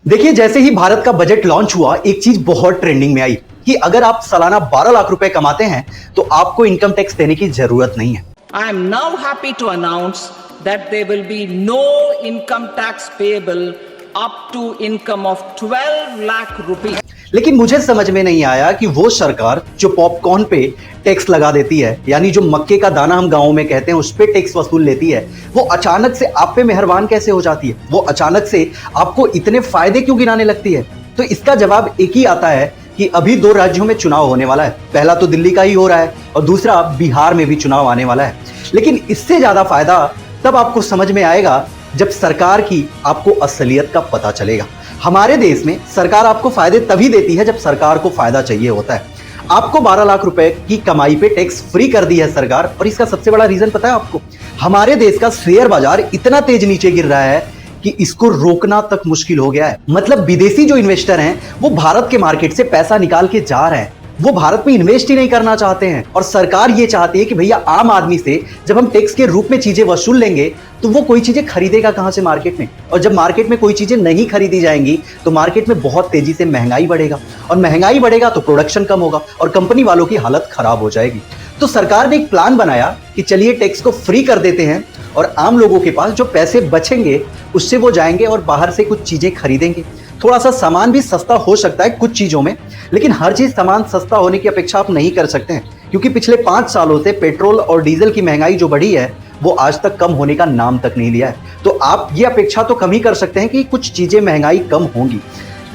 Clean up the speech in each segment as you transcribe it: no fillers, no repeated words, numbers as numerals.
देखिए, जैसे ही भारत का बजट लॉन्च हुआ, एक चीज बहुत ट्रेंडिंग में आई कि अगर आप सालाना 12 लाख रुपए कमाते हैं तो आपको इनकम टैक्स देने की जरूरत नहीं है। I am now happy to announce that there will be no income tax payable up to income of 12 lakh rupees. लेकिन मुझे समझ में नहीं आया कि वो सरकार जो पॉपकॉर्न पे टैक्स लगा देती है, यानी जो मक्के का दाना हम गाँव में कहते हैं उस पे टैक्स वसूल लेती है, वो अचानक से आप पे मेहरबान कैसे हो जाती है? वो अचानक से आपको इतने फायदे क्यों गिनाने लगती है? तो इसका जवाब एक ही आता है कि अभी 2 राज्यों में चुनाव होने वाला है। पहला तो दिल्ली का ही हो रहा है और दूसरा बिहार में भी चुनाव आने वाला है। लेकिन इससे ज्यादा फायदा तब आपको समझ में आएगा जब सरकार की आपको असलियत का पता चलेगा। हमारे देश में सरकार आपको फायदे तभी देती है जब सरकार को फायदा चाहिए होता है। आपको 12 लाख रुपए की कमाई पे टैक्स फ्री कर दी है सरकार, और इसका सबसे बड़ा रीजन पता है आपको? हमारे देश का शेयर बाजार इतना तेज नीचे गिर रहा है कि इसको रोकना तक मुश्किल हो गया है। मतलब विदेशी जो इन्वेस्टर हैं वो भारत के मार्केट से पैसा निकाल के जा रहे हैं, वो भारत में इन्वेस्ट ही नहीं करना चाहते हैं। और सरकार ये चाहती है कि भैया आम आदमी से जब हम टैक्स के रूप में चीजें वसूल लेंगे तो वो कोई चीजें खरीदेगा कहां से मार्केट में, और जब मार्केट में कोई चीजें नहीं खरीदी जाएंगी तो मार्केट में बहुत तेजी से महंगाई बढ़ेगा, और महंगाई बढ़ेगा तो प्रोडक्शन कम होगा और कंपनी वालों की हालत खराब हो जाएगी। तो सरकार ने एक प्लान बनाया कि चलिए टैक्स को फ्री कर देते हैं और आम लोगों के पास जो पैसे बचेंगे उससे वो जाएंगे और बाहर से कुछ चीजें खरीदेंगे। थोड़ा सा सामान भी सस्ता हो सकता है कुछ चीजों में, लेकिन हर चीज सामान सस्ता होने की अपेक्षा आप नहीं कर सकते हैं, क्योंकि पिछले 5 सालों से पेट्रोल और डीजल की महंगाई जो बढ़ी है वो आज तक कम होने का नाम तक नहीं लिया है। तो आप ये अपेक्षा तो कम ही कर सकते हैं कि कुछ चीजें महंगाई कम होंगी,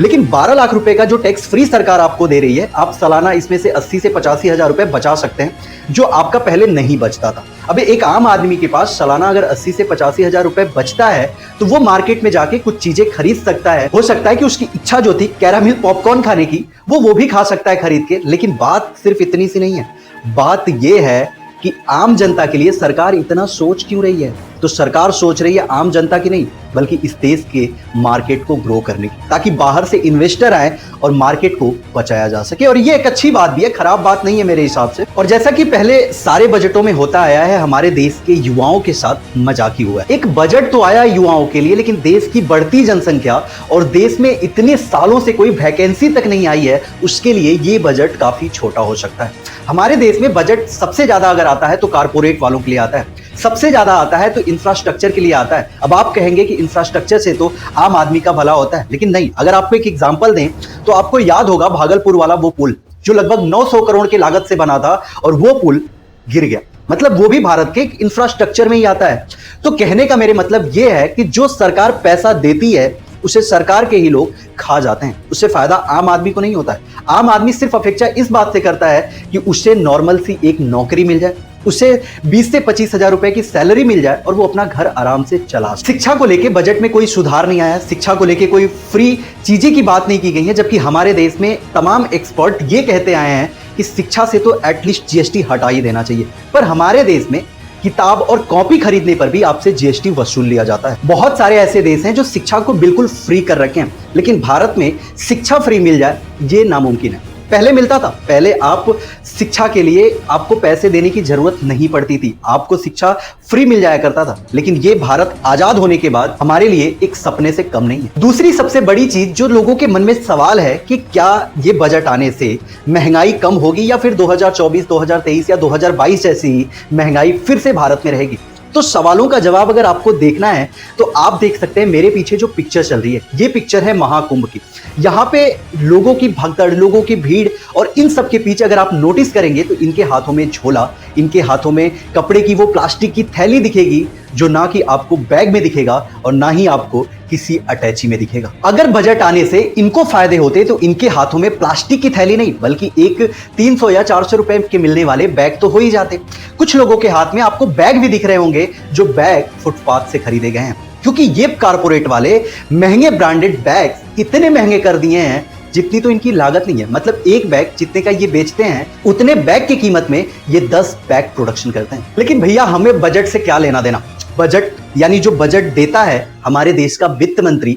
लेकिन 12 लाख रुपए का जो टैक्स फ्री सरकार आपको दे रही है, आप सालाना इसमें से 80 से 85 हजार रुपए बचा सकते हैं, जो आपका पहले नहीं बचता था। अब एक आम आदमी के पास सालाना अगर 80 से 85 हजार रुपए बचता है तो वो मार्केट में जाके कुछ चीजें खरीद सकता है। हो सकता है कि उसकी इच्छा जो थी कैरामिल पॉपकॉर्न खाने की वो भी खा सकता है खरीद के। लेकिन बात सिर्फ इतनी सी नहीं है, बात ये है कि आम जनता के लिए सरकार इतना सोच क्यों रही है? तो सरकार सोच रही है आम जनता की नहीं, बल्कि इस देश के मार्केट को ग्रो करने की, ताकि बाहर से इन्वेस्टर आए और मार्केट को बचाया जा सके। और ये एक अच्छी बात भी है, खराब बात नहीं है मेरे हिसाब से। और जैसा कि पहले सारे बजटों में होता आया है, हमारे देश के युवाओं के साथ मजाक ही हुआ है। एक बजट तो आया युवाओं के लिए, लेकिन देश की बढ़ती जनसंख्या और देश में इतने सालों से कोई वैकेंसी तक नहीं आई है, उसके लिए ये बजट काफी छोटा हो सकता है। हमारे देश में बजट सबसे ज्यादा अगर आता है तो कारपोरेट वालों के लिए आता है, सबसे ज्यादा आता है तो इंफ्रास्ट्रक्चर के लिए आता है। अब आप कहेंगे कि इंफ्रास्ट्रक्चर से तो आम आदमी का भला होता है, लेकिन नहीं। अगर आपको एक एग्जांपल दें तो आपको याद होगा भागलपुर वाला वो पुल जो लगभग 900 करोड़ की लागत से बना था और वो पुल गिर गया। मतलब वो भी भारत के इंफ्रास्ट्रक्चर में ही आता है। तो कहने का मेरे मतलब ये है कि जो सरकार पैसा देती है उसे सरकार के ही लोग खा जाते हैं, उससे फायदा आम आदमी को नहीं होता है। आम आदमी सिर्फ अपेक्षा इस बात से करता है कि उसे नॉर्मल सी एक नौकरी मिल जाए, उसे 20 से 25 हजार रुपए की सैलरी मिल जाए और वो अपना घर आराम से चला। शिक्षा को लेके बजट में कोई सुधार नहीं आया, शिक्षा को लेके कोई फ्री चीजें की बात नहीं की गई है, जबकि हमारे देश में तमाम एक्सपर्ट ये कहते आए हैं कि शिक्षा से तो एटलीस्ट जीएसटी हटा ही देना चाहिए। पर हमारे देश में किताब और कॉपी खरीदने पर भी आपसे जीएसटी वसूल लिया जाता है। बहुत सारे ऐसे देश हैं जो शिक्षा को बिल्कुल फ्री कर रखे हैं, लेकिन भारत में शिक्षा फ्री मिल जाए ये नामुमकिन है। पहले मिलता था, पहले आप शिक्षा के लिए आपको पैसे देने की जरूरत नहीं पड़ती थी, आपको शिक्षा फ्री मिल जाया करता था। लेकिन ये भारत आजाद होने के बाद हमारे लिए एक सपने से कम नहीं है। दूसरी सबसे बड़ी चीज जो लोगों के मन में सवाल है कि क्या ये बजट आने से महंगाई कम होगी या फिर 2024, 2023 या 2022 जैसी महंगाई फिर से भारत में रहेगी? तो सवालों का जवाब अगर आपको देखना है तो आप देख सकते हैं मेरे पीछे जो पिक्चर चल रही है, ये पिक्चर है महाकुंभ की। यहाँ पे लोगों की भगदड़, लोगों की भीड़, और इन सब के पीछे अगर आप नोटिस करेंगे तो इनके हाथों में झोला, इनके हाथों में कपड़े की वो प्लास्टिक की थैली दिखेगी, जो ना कि आपको बैग में दिखेगा और ना ही आपको किसी अटैची में दिखेगा। अगर बजट आने से इनको फायदे होते तो इनके हाथों में प्लास्टिक की थैली नहीं बल्कि एक 300 या 400 रुपए के मिलने वाले बैग तो हो ही जाते। कुछ लोगों के हाथ में आपको बैग भी दिख रहे होंगे जो बैग फुटपाथ से खरीदे गए हैं, क्योंकि ये कारपोरेट वाले महंगे ब्रांडेड बैग इतने महंगे कर दिए हैं जितनी तो इनकी लागत नहीं है। मतलब एक बैग जितने का ये बेचते हैं उतने बैग की कीमत में ये 10 बैग प्रोडक्शन करते हैं। लेकिन भैया हमें बजट से क्या लेना देना? बजट यानी जो बजट देता है हमारे देश का वित्त मंत्री,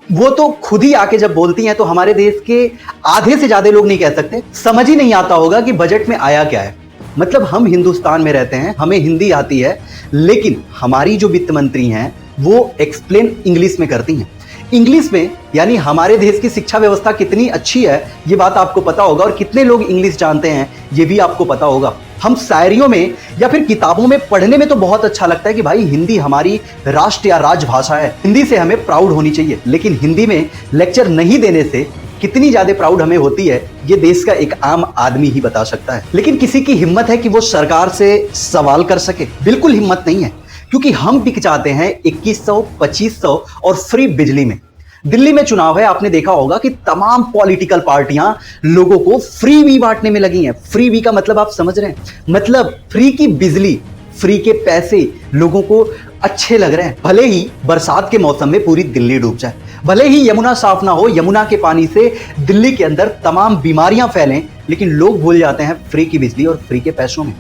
वो तो खुद ही आके जब बोलती हैं तो हमारे देश के आधे से ज्यादा लोग नहीं कह सकते, समझ ही नहीं आता होगा कि बजट में आया क्या है। मतलब हम हिंदुस्तान में रहते हैं, हमें हिंदी आती है, लेकिन हमारी जो वित्त मंत्री हैं वो एक्सप्लेन इंग्लिश में करती हैं। इंग्लिश में, यानी हमारे देश की शिक्षा व्यवस्था कितनी अच्छी है ये बात आपको पता होगा, और कितने लोग इंग्लिश जानते हैं ये भी आपको पता होगा। हम शायरियों में या फिर किताबों में पढ़ने में तो बहुत अच्छा लगता है कि भाई हिंदी हमारी राष्ट्र या राजभाषा है, हिंदी से हमें प्राउड होनी चाहिए। लेकिन हिंदी में लेक्चर नहीं देने से कितनी ज्यादा प्राउड हमें होती है ये देश का एक आम आदमी ही बता सकता है। लेकिन किसी की हिम्मत है कि वो सरकार से सवाल कर सके? बिल्कुल हिम्मत नहीं है, क्योंकि हम बिक जाते हैं 2100, 2500 और फ्री बिजली में। दिल्ली में चुनाव है, आपने देखा होगा कि तमाम पॉलिटिकल पार्टियां लोगों को फ्री वी बांटने में लगी हैं। फ्री वी का मतलब आप समझ रहे हैं, मतलब फ्री की बिजली, फ्री के पैसे लोगों को अच्छे लग रहे हैं। भले ही बरसात के मौसम में पूरी दिल्ली डूब जाए, भले ही यमुना साफ ना हो, यमुना के पानी से दिल्ली के अंदर तमाम बीमारियां फैलें, लेकिन लोग भूल जाते हैं फ्री की बिजली और फ्री के पैसों में।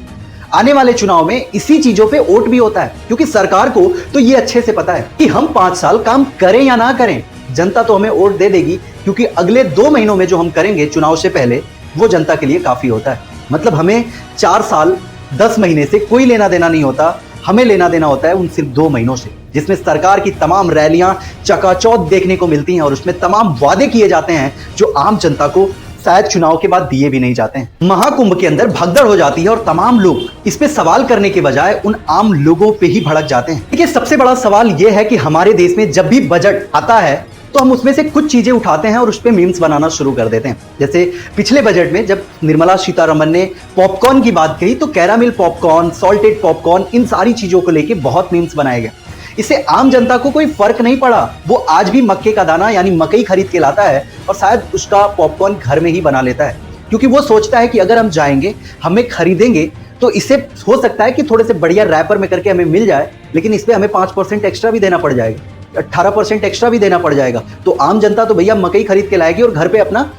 आने वाले चुनाव में इसी चीजों पे वोट भी होता है, क्योंकि सरकार को तो ये अच्छे से पता है कि हम 5 साल काम करें या ना करें, जनता तो हमें वोट दे देगी, क्योंकि अगले 2 महीनों में जो हम करेंगे चुनाव से पहले वो जनता के लिए काफी होता है। मतलब हमें 4 साल 10 महीने से कोई लेना देना नहीं होता, हमें लेना देना होता है उन सिर्फ 2 महीनों से, जिसमें सरकार की तमाम रैलियां चकाचौंध देखने को मिलती हैं और उसमें तमाम वादे किए जाते हैं जो आम जनता को शायद चुनाव के बाद दिए भी नहीं जाते हैं। महाकुंभ के अंदर भगदड़ हो जाती है और तमाम लोग इस पे सवाल करने के बजाय उन आम लोगों पे ही भड़क जाते हैं। देखिए, सबसे बड़ा सवाल यह है कि हमारे देश में जब भी बजट आता है तो हम उसमें से कुछ चीजें उठाते हैं और उस पे मीम्स बनाना शुरू कर देते हैं। जैसे पिछले बजट में जब निर्मला सीतारमण ने पॉपकॉर्न की बात कही तो कैरामिल पॉपकॉर्न, सॉल्टेड पॉपकॉर्न, इन सारी चीजों को लेके बहुत मीम्स बनाए गए। इससे आम जनता को कोई फर्क नहीं पड़ा, वो आज भी मक्के का दाना यानी मकई खरीद के लाता है और शायद उसका पॉपकॉर्न घर में ही बना लेता है, क्योंकि वो सोचता है कि अगर हम जाएंगे, हमें खरीदेंगे तो इससे हो सकता है कि थोड़े से बढ़िया रैपर में करके हमें मिल जाए, लेकिन इस पर हमें 5% एक्स्ट्रा भी देना पड़ जाएगा, 18% एक्स्ट्रा भी देना पड़ जाएगा। तो आम जनता तो भैया मकई खरीद के लाएगी और घर पे अपना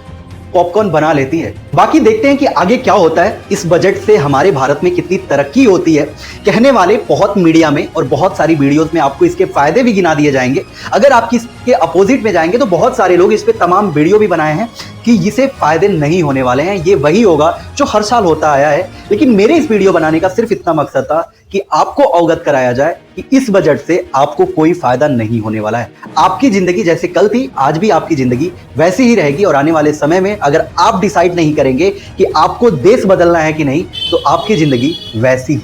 पॉपकॉर्न बना लेती है। बाकी देखते हैं कि आगे क्या होता है, इस बजट से हमारे भारत में कितनी तरक्की होती है। कहने वाले बहुत मीडिया में और बहुत सारी वीडियोस में आपको इसके फायदे भी गिना दिए जाएंगे। अगर आप इसके अपोजिट में जाएंगे तो बहुत सारे लोग इस पे तमाम वीडियो भी बनाए हैं कि इसे फायदे नहीं होने वाले हैं, ये वही होगा जो हर साल होता आया है। लेकिन मेरे इस वीडियो बनाने का सिर्फ इतना मकसद था कि आपको अवगत कराया जाए कि इस बजट से आपको कोई फायदा नहीं होने वाला है। आपकी जिंदगी जैसे कल थी, आज भी आपकी जिंदगी वैसी ही रहेगी, और आने वाले समय में अगर आप डिसाइड नहीं करेंगे कि आपको देश बदलना है कि नहीं, तो आपकी जिंदगी वैसी ही